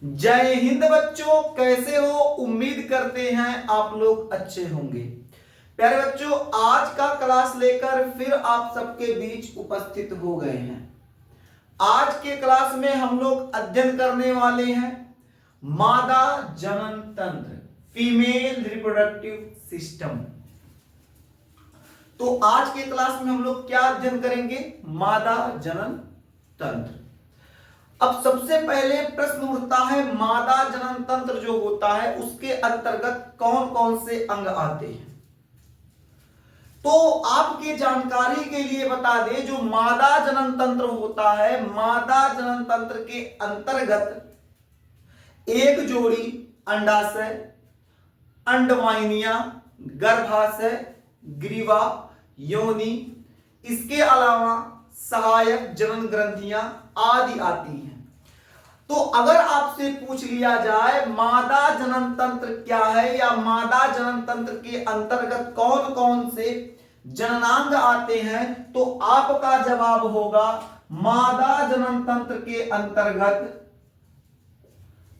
जय हिंद बच्चों, कैसे हो? उम्मीद करते हैं आप लोग अच्छे होंगे। प्यारे बच्चों, आज का क्लास लेकर फिर आप सबके बीच उपस्थित हो गए हैं। आज के क्लास में हम लोग अध्ययन करने वाले हैं मादा जनन तंत्र, फीमेल रिप्रोडक्टिव सिस्टम। तो आज के क्लास में हम लोग क्या अध्ययन करेंगे? मादा जनन तंत्र। अब सबसे पहले प्रश्न उठता है, मादा जनन तंत्र जो होता है उसके अंतर्गत कौन कौन से अंग आते हैं? तो आपके जानकारी के लिए बता दें, जो मादा जनन तंत्र होता है, मादा जनन तंत्र के अंतर्गत एक जोड़ी अंडाशय, अंडवाहिनियां, गर्भाशय, ग्रीवा, योनि, इसके अलावा सहायक जनन ग्रंथियां आदि आती हैं। तो अगर आपसे पूछ लिया जाए मादा जनन तंत्र क्या है या मादा जनन तंत्र के अंतर्गत कौन कौन से जननांग आते हैं, तो आपका जवाब होगा मादा जनन तंत्र के अंतर्गत,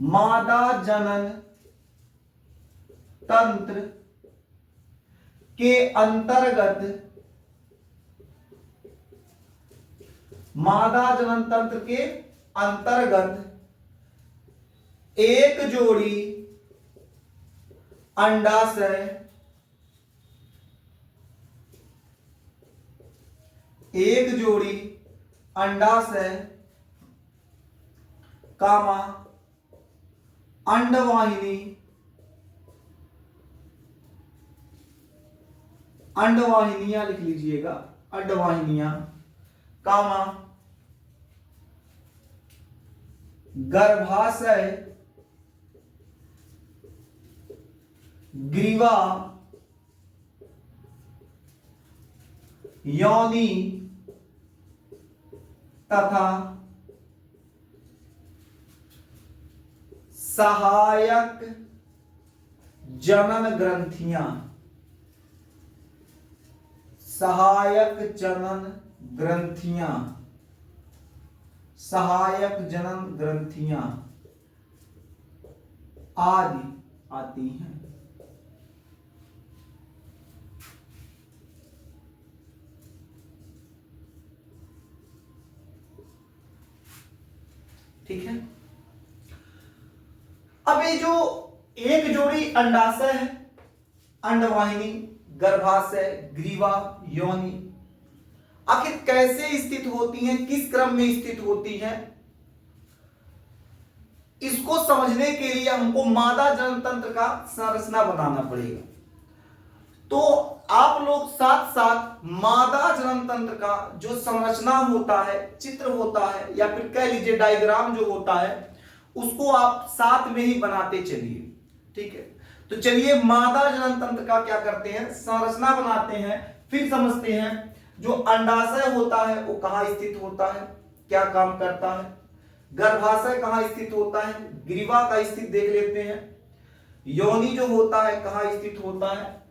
मादा जनन तंत्र के अंतर्गत, मादा जनन तंत्र के अंतर्गत एक जोड़ी अंडाशय, एक जोड़ी अंडाशय, कामा अंडवाहिनी, अंडवाहिनियां लिख लीजिएगा, अंडवाहिनियां, कामा गर्भाशय, ग्रीवा, योनि तथा सहायक जनन ग्रंथियां, सहायक जनन ग्रंथियां, सहायक जनन ग्रंथियां आदि आती हैं। ठीक है। अब ये जो एक जोड़ी अंडाशय है, अंडवाहिनी, गर्भाशय, ग्रीवा, योनि, आखिर कैसे स्थित होती हैं, किस क्रम में स्थित होती हैं, इसको समझने के लिए हमको मादा जनन तंत्र का संरचना बनाना पड़ेगा। तो आप लोग साथ साथ मादा जनन तंत्र का जो संरचना होता है, चित्र होता है, या फिर कह लीजिए डायग्राम जो होता है, उसको आप साथ में ही बनाते चलिए। ठीक है, तो चलिए मादा जनन तंत्र का क्या करते हैं, संरचना बनाते हैं, फिर समझते हैं जो अंडाशय होता है वो कहां स्थित होता है, क्या काम करता है, गर्भाशय कहां स्थित होता है, ग्रीवा का स्थित देख लेते हैं, योनि जो होता है कहां स्थित होता है।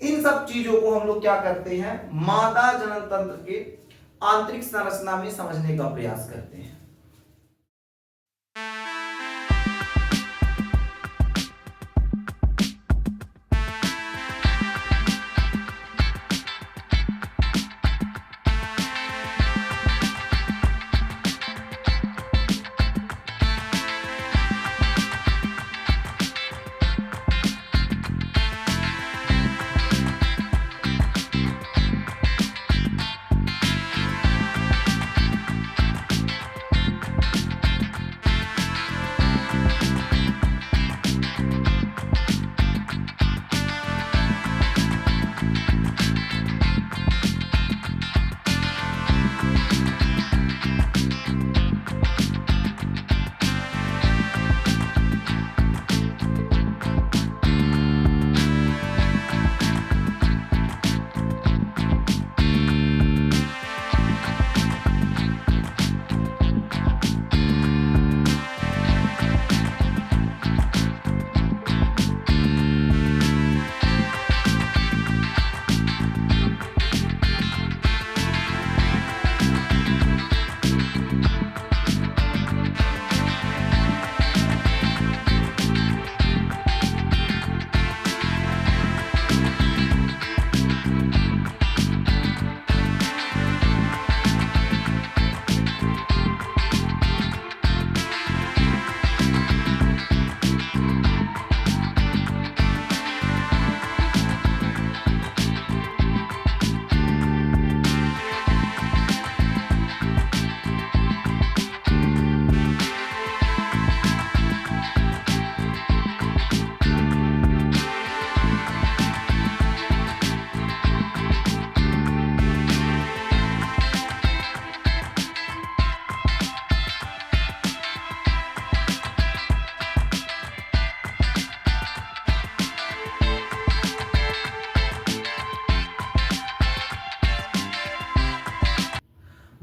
इन सब चीजों को हम लोग क्या करते हैं, मादा जनन तंत्र के आंतरिक संरचना में समझने का प्रयास करते हैं।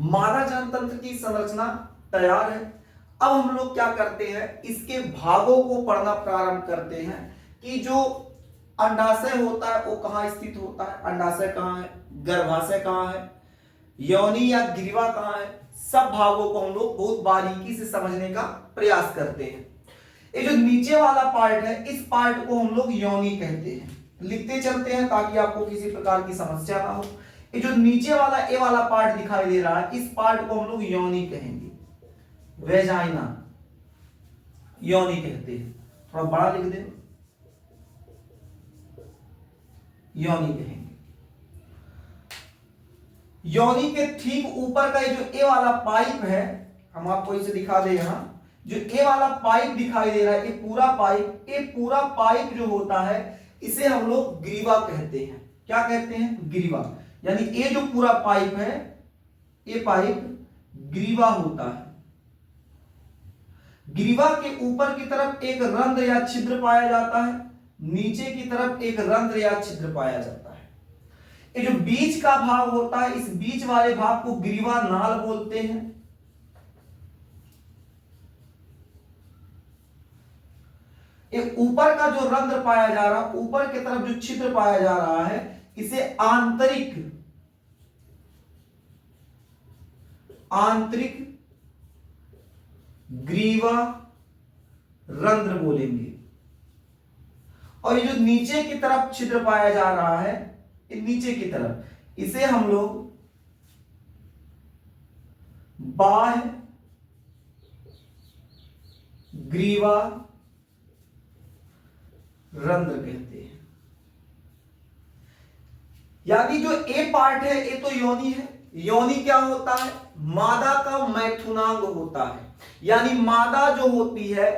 मादा जनतंत्र की संरचना तैयार है। अब हम लोग क्या करते हैं, इसके भागों को पढ़ना प्रारंभ करते हैं कि जो अंडाशय होता है वो कहाँ स्थित होता है, अंडाशय कहाँ है, गर्भाशय कहाँ है, योनि या ग्रीवा कहाँ है। सब भागों को हम लोग बहुत बारीकी से समझने का प्रयास करते हैं। ये जो नीचे वाला पार्ट है, इस पार्ट को हम लोग योनि कहते हैं। लिखते चलते हैं ताकि आपको किसी प्रकार की समस्या ना हो। ये जो नीचे वाला ए वाला पार्ट दिखाई दे रहा है, इस पार्ट को हम लोग योनि कहेंगे, वेजाइना योनि कहते हैं। थोड़ा बड़ा लिख दे, योनि कहेंगे। योनि के ठीक ऊपर का जो ए वाला पाइप है, हम आपको इसे दिखा दे, यहां जो ए वाला पाइप दिखाई दे रहा है, ये पूरा पाइप जो होता है इसे हम लोग ग्रीवा कहते हैं। क्या कहते हैं, ग्रीवा। यानी ये जो पूरा पाइप है, ये पाइप ग्रीवा होता है। ग्रीवा के ऊपर की तरफ एक रंध्र या छिद्र पाया जाता है, नीचे की तरफ एक रंध्र या छिद्र पाया जाता है। ये जो बीच का भाग होता है, इस बीच वाले भाग को ग्रीवा नाल बोलते हैं। ये ऊपर का जो रंध्र पाया जा रहा है, ऊपर की तरफ जो छिद्र पाया जा रहा है, इसे आंतरिक ग्रीवा रंध्र बोलेंगे। और ये जो नीचे की तरफ छिद्र पाया जा रहा है, ये नीचे की तरफ, इसे हम लोग बाह्य ग्रीवा रंध्र कहते हैं। यानी जो ए पार्ट है, ये तो योनि है। योनि क्या होता है, मादा का मैथुनांग होता है। यानी मादा जो होती है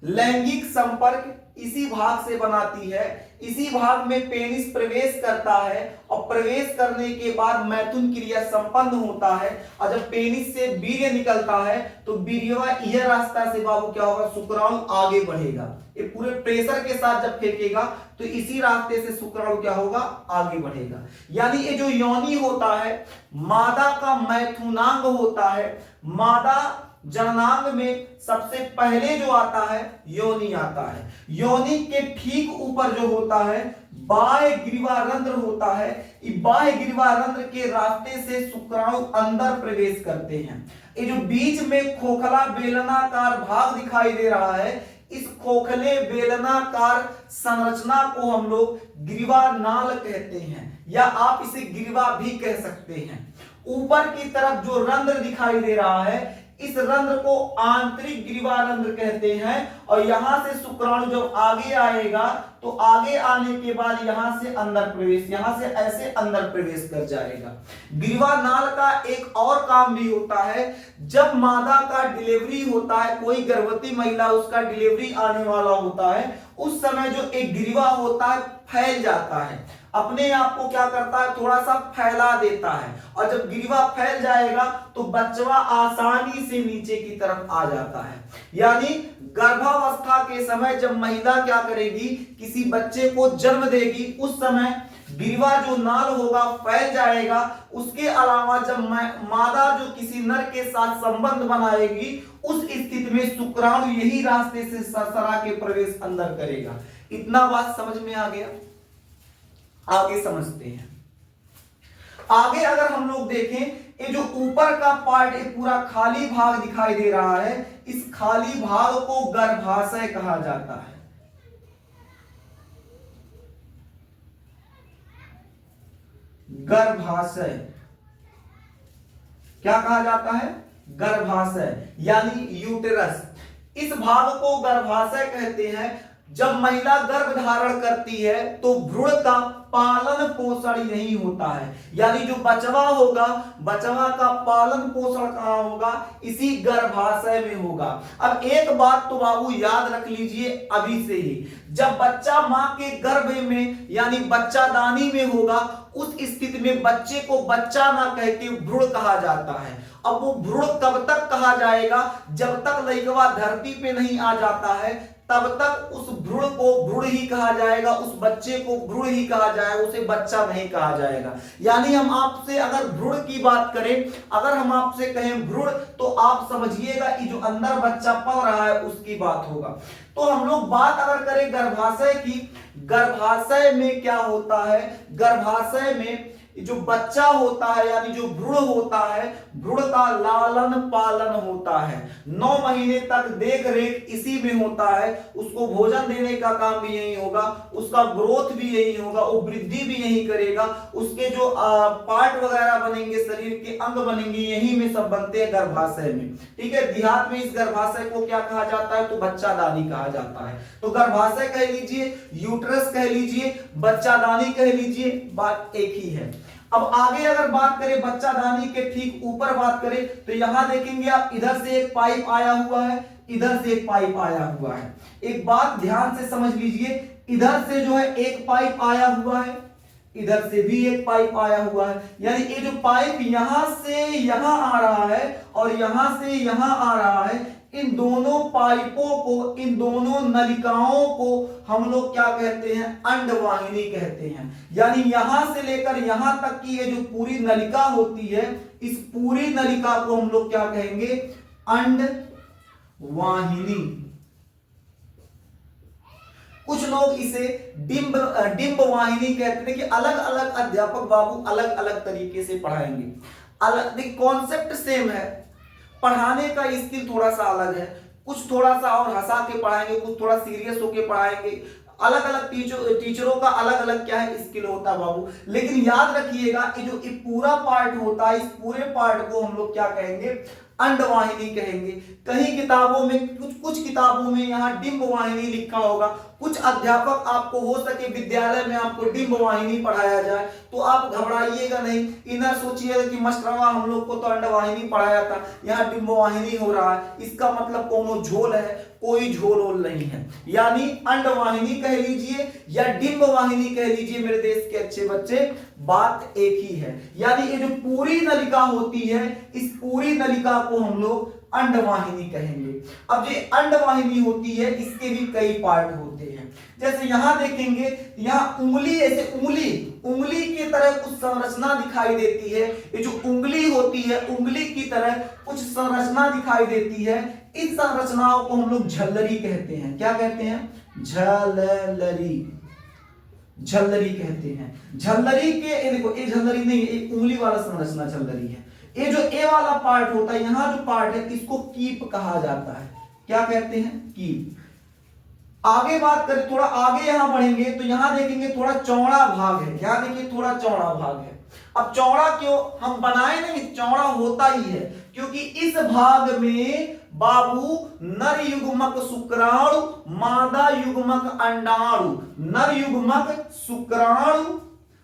लैंगिक संपर्क इसी भाग से बनाती है, इसी भाग में पेनिस प्रवेश करता है और प्रवेश करने के बाद मैथुन क्रिया संपन्न होता है। और जब पेनिस से वीर्य निकलता है तो वीर्यवा यह रास्ता से बाबू क्या होगा, शुक्राणु आगे बढ़ेगा। ये पूरे प्रेशर के साथ जब फेंकेगा तो इसी रास्ते से शुक्राणु क्या होगा, आगे बढ़ेगा। यानी ये जो योनि होता है मादा का मैथुनांग होता है। मादा जननांग में सबसे पहले जो आता है योनि आता है। योनि के ठीक ऊपर जो होता है बाह्य ग्रीवा रंध्र होता है। बाह्य ग्रीवा रंध्र के रास्ते से शुक्राणु अंदर प्रवेश करते हैं। ये जो बीच में खोखला बेलनाकार भाग दिखाई दे रहा है, इस खोखले बेलनाकार संरचना को हम लोग ग्रीवा नाल कहते हैं, या आप इसे ग्रीवा भी कह सकते हैं। ऊपर की तरफ जो रंध्र दिखाई दे रहा है, इस रंध्र को आंतरिक ग्रीवा रंध्र कहते हैं। और यहां से शुक्राणु जब आगे आएगा तो आगे आने के बाद यहां से अंदर प्रवेश, यहां से ऐसे अंदर प्रवेश कर जाएगा। ग्रीवा नाल का एक और काम भी होता है, जब मादा का डिलीवरी होता है, कोई गर्भवती महिला उसका डिलीवरी आने वाला होता है, उस समय जो एक ग्रीवा होता है फैल जाता है, अपने आप को क्या करता है, थोड़ा सा फैला देता है। और जब ग्रीवा फैल जाएगा तो बच्चा आसानी से नीचे की तरफ आ जाता है। यानी गर्भावस्था के समय जब महिला क्या करेगी, किसी बच्चे को जन्म देगी, उस समय ग्रीवा जो नाल होगा फैल जाएगा। उसके अलावा जब मादा जो किसी नर के साथ संबंध बनाएगी, उस स्थिति में शुक्राणु यही रास्ते से सरसरा के प्रवेश अंदर करेगा। इतना बात समझ में आ गया। आगे समझते हैं। आगे अगर हम लोग देखें, ये जो ऊपर का पार्ट, ये पूरा खाली भाग दिखाई दे रहा है, इस खाली भाग को गर्भाशय कहा जाता है। गर्भाशय क्या कहा जाता है, गर्भाशय यानी यूटेरस। इस भाग को गर्भाशय कहते हैं। जब महिला गर्भ धारण करती है तो भ्रूण का पालन पोषण यही होता है। यानी जो बचवा होगा, बचवा का पालन पोषण कहां होगा, इसी गर्भाशय में होगा। अब एक बात तो बाबू याद रख लीजिए अभी से ही, जब बच्चा मां के गर्भ में यानी बच्चादानी में होगा, उस स्थिति में बच्चे को बच्चा ना कह के भ्रूण कहा जाता है। अब वो भ्रूण कब तक कहा जाएगा, जब तक लड़कवा धरती पे नहीं आ जाता है, तब तक उस भ्रूण को भ्रूण ही कहा जाएगा, उस बच्चे को भ्रूण ही कहा जाएगा, उसे बच्चा नहीं कहा जाएगा। यानी हम आपसे अगर भ्रूण की बात करें, अगर हम आपसे कहें भ्रूण, तो आप समझिएगा कि जो अंदर बच्चा पल रहा है उसकी बात होगा। तो हम लोग बात अगर करें गर्भाशय की, गर्भाशय में क्या होता है, गर्भाशय में जो बच्चा होता है यानी जो भ्रूण होता है, भ्रूण का लालन पालन होता है, 9 महीने तक देख रेख इसी में होता है, उसको भोजन देने का काम भी यही होगा, उसका ग्रोथ भी यही होगा, वो वृद्धि भी यही करेगा, उसके जो पार्ट वगैरह बनेंगे, शरीर के अंग बनेंगे, यही में सब बनते हैं गर्भाशय में। ठीक है, देहात में इस गर्भाशय को क्या कहा जाता है, तो बच्चादानी कहा जाता है। तो गर्भाशय कह लीजिए, यूट्रस कह लीजिए, बच्चादानी कह लीजिए, बात एक ही है। अब आगे अगर बात करें बच्चादानी के ठीक ऊपर बात करें, तो यहां देखेंगे आप, इधर से एक पाइप आया हुआ है, इधर से एक पाइप आया हुआ है। एक बात ध्यान से समझ लीजिए, इधर से जो है एक पाइप आया हुआ है, इधर से भी एक पाइप आया हुआ है, यानी ये जो पाइप यहां से यहां आ रहा है और यहां से यहां आ रहा है, इन दोनों पाइपों को, इन दोनों नलिकाओं को हम लोग क्या कहते हैं, अंडवाहिनी कहते हैं। यानी यहां से लेकर यहां तक की ये जो पूरी नलिका होती है, इस पूरी नलिका को हम लोग क्या कहेंगे, अंडवाहिनी। कुछ लोग इसे डिंब वाहिनी कहते हैं कि अलग अलग अध्यापक बाबू अलग अलग तरीके से पढ़ाएंगे। अलग कॉन्सेप्ट सेम है, पढ़ाने का स्किल थोड़ा सा अलग है, कुछ थोड़ा सा और हंसा के पढ़ाएंगे, कुछ थोड़ा सीरियस होके पढ़ाएंगे, अलग अलग टीचरों का अलग अलग क्या है स्किल होता है बाबू। लेकिन याद रखिएगा कि जो ये पूरा पार्ट होता है, इस पूरे पार्ट को हम लोग क्या कहेंगे, अंडवाहिनी कहेंगे। कहीं किताबों में, कुछ किताबों में यहाँ डिंब वाहिनी लिखा होगा, कुछ अध्यापक आपको हो सके विद्यालय में आपको डिंब वाहिनी पढ़ाया जाए, तो आप घबराइएगा नहीं, इधर सोचिएगा कि मास्टरवा हम लोग को तो अंडवाहिनी पढ़ाया था, यहाँ डिंब वाहिनी हो रहा है, इसका मतलब कोनो झोल है, कोई झोल वोल नहीं है। यानी अंडवाहिनी कह लीजिए या डिंब वाहिनी कह लीजिए मेरे देश के अच्छे बच्चे, बात एक ही है। यानी ये जो पूरी नलिका होती है, इस पूरी नलिका को हम लोग अंडवाहिनी कहेंगे। अब ये अंडवाहिनी होती है, इसके भी कई पार्ट होते हैं। जैसे यहां देखेंगे, यहां उंगली, ऐसे उंगली की तरह कुछ संरचना दिखाई देती है। ये जो उंगली होती है, उंगली की तरह कुछ संरचना दिखाई देती है। इस संरचनाओं को हम लोग झल्लरी कहते हैं। क्या कहते हैं, झल्लरी, झल्लरी कहते हैं। झल्लरी के ये देखो, ये झल्लरी नहीं, एक उंगली वाला संरचना झल्लरी है। ये जो ए वाला पार्ट होता है, यहां जो पार्ट है, इसको कीप कहा जाता है। क्या कहते हैं, कीप। आगे बात करें, थोड़ा आगे यहां बढ़ेंगे तो यहां देखेंगे थोड़ा चौड़ा भाग है। क्या देखिए, थोड़ा चौड़ा भाग है। अब चौड़ा क्यों, हम बनाए नहीं, चौड़ा होता ही है क्योंकि इस भाग में बाबू नर युग्मक शुक्राणु, मादा युग्मक अंडाणु, नर युग्मक शुक्राणु,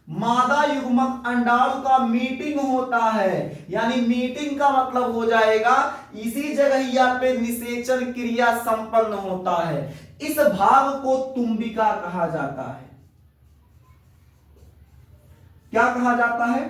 मादा युग्मक अंडाणु का मीटिंग होता है। यानी मीटिंग का मतलब हो जाएगा इसी जगह पे निषेचन क्रिया संपन्न होता है। इस भाग को तुम्बिका कहा जाता है। क्या कहा जाता है,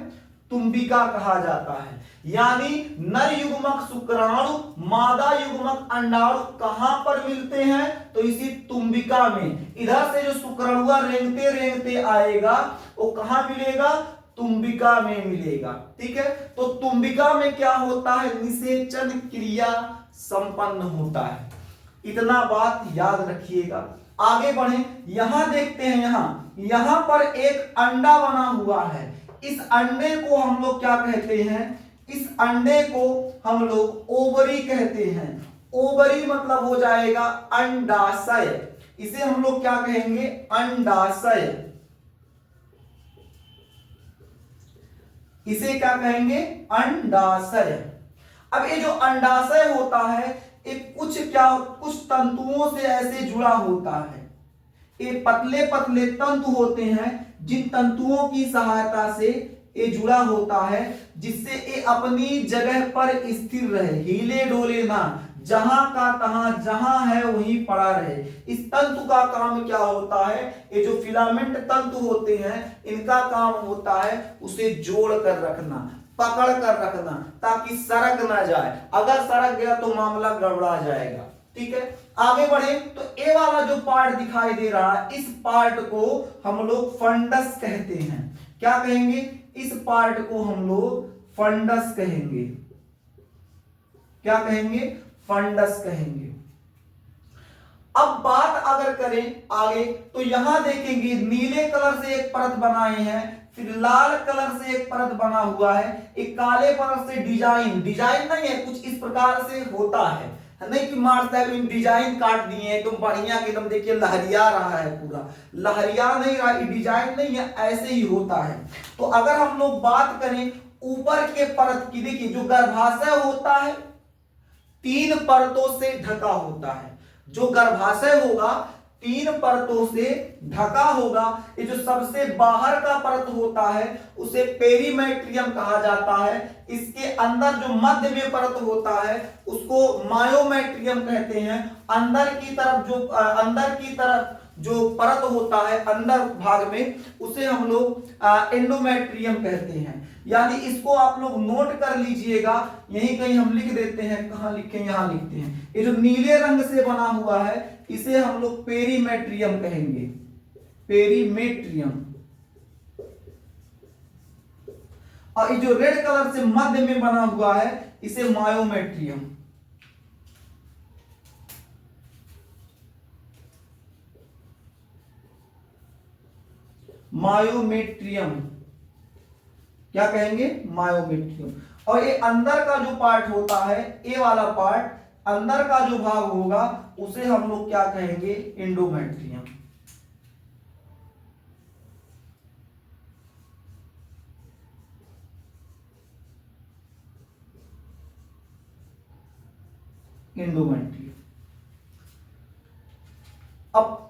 तुम्बिका कहा जाता है। यानी नर युग्मक शुक्राणु, मादा युग्मक अंडाणु कहां पर मिलते हैं, तो इसी तुम्बिका में। इधर से जो शुक्राणुआ रेंगते रेंगते आएगा, वो कहां मिलेगा, तुम्बिका में मिलेगा। ठीक है, तो तुम्बिका में क्या होता है, निषेचन क्रिया संपन्न होता है। इतना बात याद रखिएगा। आगे बढ़े, यहां देखते हैं, यहां पर एक अंडा बना हुआ है। इस अंडे को हम लोग क्या कहते हैं, इस अंडे को हम लोग ओवरी कहते हैं। ओवरी मतलब हो जाएगा अंडाशय। इसे हम लोग क्या कहेंगे, अंडाशय। इसे क्या कहेंगे, अंडाशय। अब ये जो अंडाशय होता है, एक कुछ तंतुओं से ऐसे जुड़ा होता है। ये पतले पतले तंतु होते हैं, जिन तंतुओं की सहायता से ये जुड़ा होता है, जिससे ये अपनी जगह पर स्थिर रहे, हिले डोले ना, जहां का तहां, जहां है वहीं पड़ा रहे। इस तंतु का काम क्या होता है, ये जो फिलामेंट तंतु होते हैं, इनका काम होता है उसे जोड़ कर रखना, पकड़ कर रखना, ताकि सरक ना जाए। अगर सरक गया तो मामला गड़बड़ा जाएगा। ठीक है, आगे बढ़े तो ए वाला जो पार्ट दिखाई दे रहा है, इस पार्ट को हम लोग फंडस कहते हैं। क्या कहेंगे? इस पार्ट को हम लोग फंडस कहेंगे। क्या कहेंगे? फंडस कहेंगे। अब बात अगर करें आगे तो यहां देखेंगे नीले कलर से एक परत बनाए हैं, फिर लाल कलर से एक परत बना हुआ है, एक काले परत से डिजाइन नहीं है, कुछ इस प्रकार से होता है, नहीं कि मार साहब डिजाइन काट दिए हैं एकदम बढ़िया के, एकदम देखिए लहरिया रहा है, पूरा लहरिया नहीं रहा, डिजाइन नहीं है, ऐसे ही होता है। तो अगर हम लोग बात करें ऊपर के परत की, देखिए जो गर्भाशय होता है 3 परतों से ढका होता है, जो गर्भाशय होगा 3 परतों से ढका होगा। ये जो सबसे बाहर का परत होता है उसे पेरीमेट्रियम कहा जाता है। इसके अंदर जो मध्य में परत होता है उसको मायोमेट्रियम कहते हैं। अंदर की तरफ जो परत होता है अंदर भाग में उसे हम लोग एंडोमेट्रियम कहते हैं। यानी इसको आप लोग नोट कर लीजिएगा, यहीं कहीं हम लिख देते हैं, कहां लिखें, यहां लिखते हैं। ये जो नीले रंग से बना हुआ है इसे हम लोग पेरीमेट्रियम कहेंगे, पेरीमेट्रियम। और ये जो रेड कलर से मध्य में बना हुआ है इसे मायोमेट्रियम। मायोमेट्रियम क्या कहेंगे? मायोमेट्रियम। और ये अंदर का जो पार्ट होता है, ए वाला पार्ट, अंदर का जो भाग होगा उसे हम लोग क्या कहेंगे? एंडोमेट्रियम। एंडोमेट्रियम। अब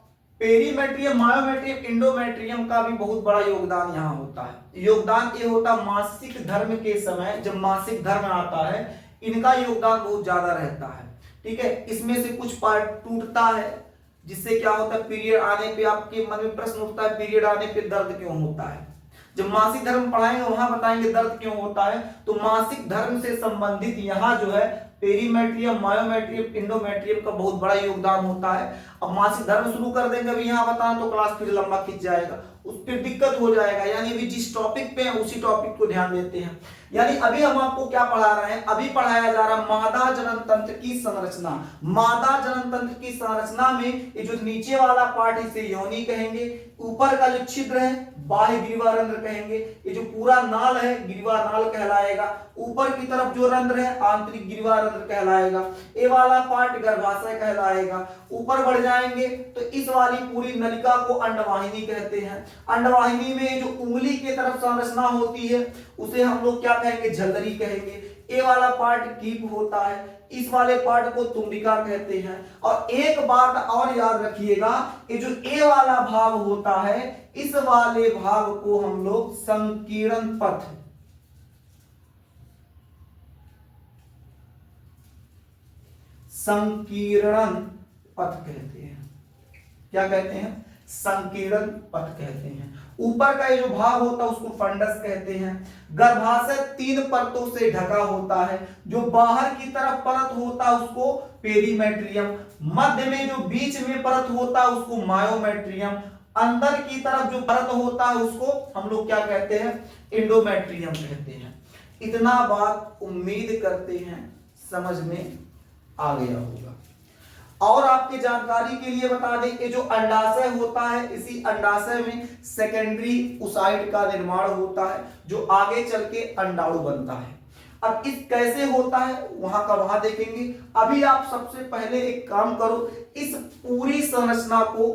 पेरीमेट्रियम, मायोमेट्रियम, एंडोमेट्रियम का भी बहुत बड़ा योगदान यहाँ होता है। योगदान ये होता मासिक धर्म के समय, जब मासिक धर्म आता है इनका योगदान बहुत ज्यादा रहता है। ठीक है, इसमें से कुछ पार्ट टूटता है जिससे क्या होता है, पीरियड आने पे आपके मन में प्रश्न उठता है, पीरियड आने पे दर्द क्यों होता है। जब मासिक धर्म पढ़ाएंगे वहां बताएंगे दर्द क्यों होता है। तो मासिक धर्म से संबंधित यहाँ जो है पेरीमेट्रियम, मायोमेट्रियम, एंडोमेट्रियम का बहुत बड़ा योगदान होता है। अब मासिक धर्म शुरू कर देंगे अभी यहाँ बताना तो क्लास फिर लंबा खिंच जाएगा, उस पर दिक्कत हो जाएगा। यानी अभी जिस टॉपिक पे है उसी टॉपिक को ध्यान देते हैं। यानी अभी हम आपको क्या पढ़ा रहे हैं? अभी पढ़ाया जा रहा मादा जनन तंत्र की संरचना। मादा जनन तंत्र की संरचना में ये जो नीचे वाला पार्ट इसे योनि कहेंगे, ऊपर का जो छिद्र है बाह्य ग्रीवारंध्र कहेंगे, ये जो पूरा नाल है ग्रीवानाल कहलाएगा, ऊपर की तरफ जो रंध्र है आंतरिक ग्रीवारंध्र कहलाएगा, ये वाला पार्ट गर्भाशय कहलाएगा। ऊपर बढ़ जाएंगे तो इस वाली पूरी नलिका को अंडवाहिनी कहते हैं। अंडवाहिनी में जो उंगली की तरफ संरचना होती है उसे हम लोग क्या कहेंगे? झलरी कहेंगे। ए वाला पार्ट कीप होता है, इस वाले पार्ट को तुंडिका कहते हैं। और एक बात और याद रखिएगा, ये जो ए वाला भाग होता है इस वाले भाग को हम लोग संकीर्ण पथ, संकीर्ण पथ कहते हैं। क्या कहते हैं? संकीर्ण पथ कहते हैं। ऊपर का ये जो भाग होता है उसको फंडस कहते हैं। गर्भाशय 3 परतों से ढका होता है। जो बाहर की तरफ परत होता है उसको पेरीमेट्रियम, मध्य में जो बीच में परत होता है उसको मायोमेट्रियम, अंदर की तरफ जो परत होता है उसको हम लोग क्या कहते हैं? एंडोमेट्रियम कहते हैं। इतना बात उम्मीद करते हैं समझ में आ गया होगा। और आपकी जानकारी के लिए बता दें, ये जो अंडाशय होता है इसी अंडाशय में सेकेंडरी ओसाइट का निर्माण होता है जो आगे चल के अंडाणु बनता है। अब इस कैसे होता है वहां का वहां देखेंगे। अभी आप सबसे पहले एक काम करो, इस पूरी संरचना को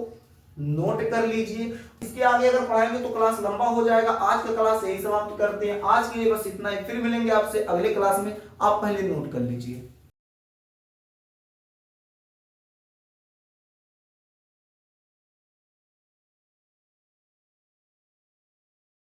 नोट कर लीजिए। इसके आगे अगर पढ़ाएंगे तो क्लास लंबा हो जाएगा। आज का क्लास यही समाप्त करते हैं। आज के लिए बस इतना ही, फिर मिलेंगे आपसे अगले क्लास में। आप पहले नोट कर लीजिए।